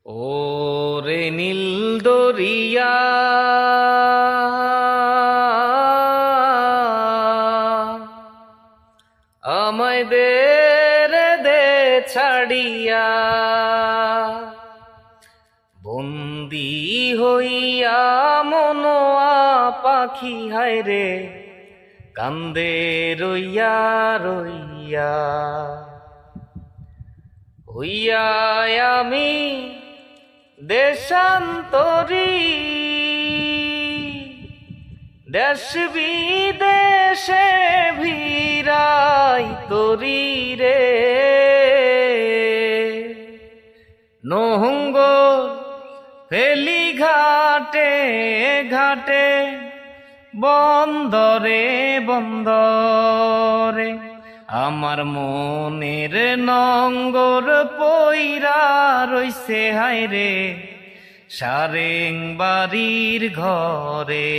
ও রে নীল দরিয়া আমায় দে রে দে ছাড়িয়া, বন্দি হইয়া মনোয়া পাখি হায় রে কান্দে রইয়া রইয়া। হইয়া আমি দেশান্তরী, দেশ বিদেশে ভিড়াই তরি রে। নহঙ্গর ফেলি ঘাটে ঘাটে, বন্দরে বন্দরে, আমার মনের নঙ্গর পইরা রইছে হায় রে সারেং বাড়ির ঘরে।